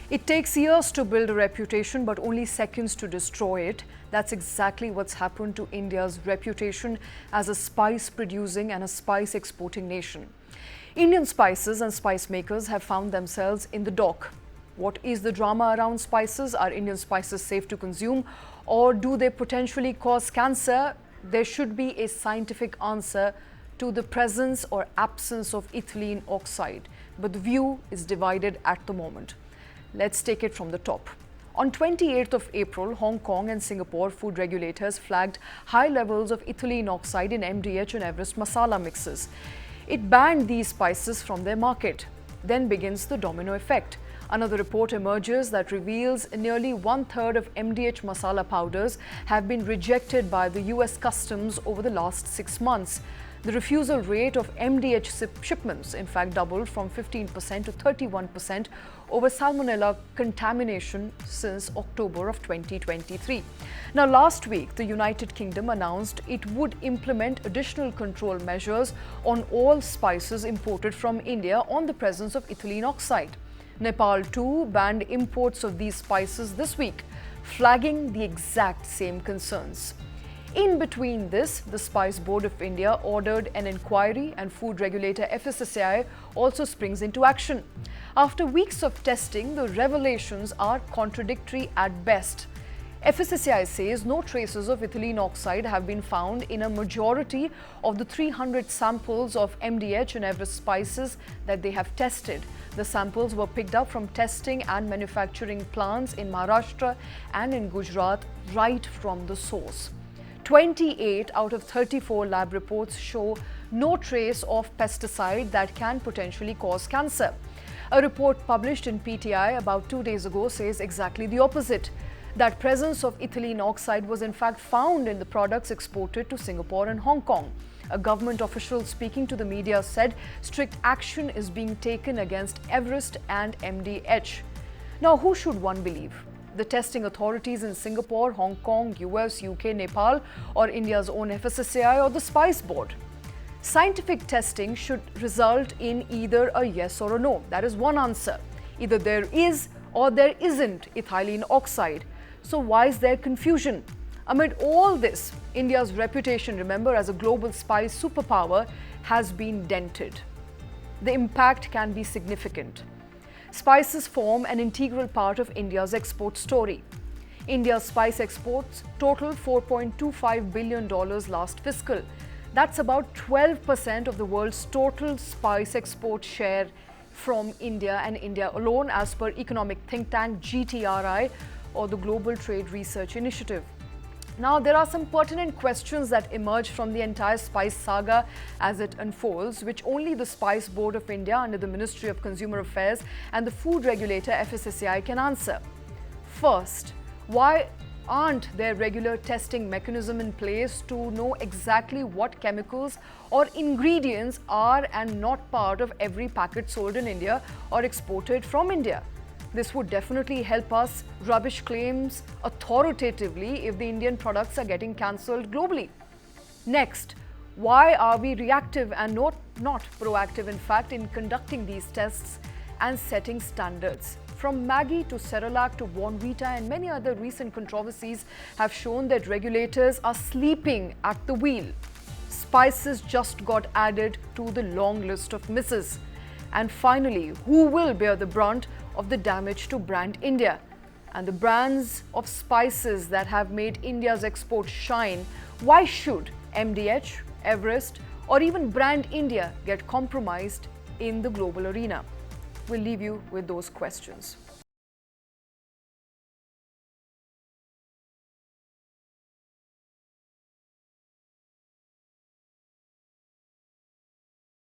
It takes years to build a reputation, but only seconds to destroy it. That's exactly what's happened to India's reputation as a spice-producing and a spice-exporting nation. Indian spices and spice makers have found themselves in the dock. What is the drama around spices? Are Indian spices safe to consume, or do they potentially cause cancer? There should be a scientific answer to the presence or absence of ethylene oxide, but the view is divided at the moment. Let's take it from the top. On 28th of April, Hong Kong and Singapore food regulators flagged high levels of ethylene oxide in MDH and Everest Masala mixes. It banned these spices from their market. Then begins the domino effect. Another report emerges that reveals nearly one-third of MDH masala powders have been rejected by the US Customs over the last 6 months. The refusal rate of MDH shipments, in fact, doubled from 15% to 31% over salmonella contamination since October of 2023. Now, last week, the United Kingdom announced it would implement additional control measures on all spices imported from India on the presence of ethylene oxide. Nepal, too, banned imports of these spices this week, flagging the exact same concerns. In between this, the Spice Board of India ordered an inquiry, and food regulator FSSAI also springs into action. After weeks of testing, the revelations are contradictory at best. FSSAI says no traces of ethylene oxide have been found in a majority of the 300 samples of MDH and Everest spices that they have tested. The samples were picked up from testing and manufacturing plants in Maharashtra and in Gujarat right from the source. 28 out of 34 lab reports show no trace of pesticide that can potentially cause cancer. A report published in PTI about 2 days ago says exactly the opposite. That presence of ethylene oxide was in fact found in the products exported to Singapore and Hong Kong. A government official speaking to the media said strict action is being taken against Everest and MDH. Now, who should one believe? The testing authorities in Singapore, Hong Kong, US, UK, Nepal, or India's own FSSAI, or the Spice Board? Scientific testing should result in either a yes or a no. That is one answer. Either there is or there isn't ethylene oxide. So why is there confusion? Amid all this, India's reputation, remember, as a global spice superpower has been dented. The impact can be significant. Spices form an integral part of India's export story. India's spice exports totaled $4.25 billion last fiscal. That's about 12% of the world's total spice export share from India and India alone, as per economic think tank GTRI, or the Global Trade Research Initiative. Now, there are some pertinent questions that emerge from the entire spice saga as it unfolds, which only the Spice Board of India under the Ministry of Consumer Affairs and the food regulator FSSAI can answer. First, why aren't there regular testing mechanism in place to know exactly what chemicals or ingredients are and not part of every packet sold in India or exported from India? This would definitely help us rubbish claims authoritatively if the Indian products are getting cancelled globally. Next, why are we reactive and not proactive, in fact, in conducting these tests and setting standards? From Maggi to Cerelac to Bonvita and many other recent controversies have shown that regulators are sleeping at the wheel. Spices just got added to the long list of misses. And finally, who will bear the brunt of the damage to brand India? And the brands of spices that have made India's export shine, why should MDH, Everest, or even brand India get compromised in the global arena? We'll leave you with those questions.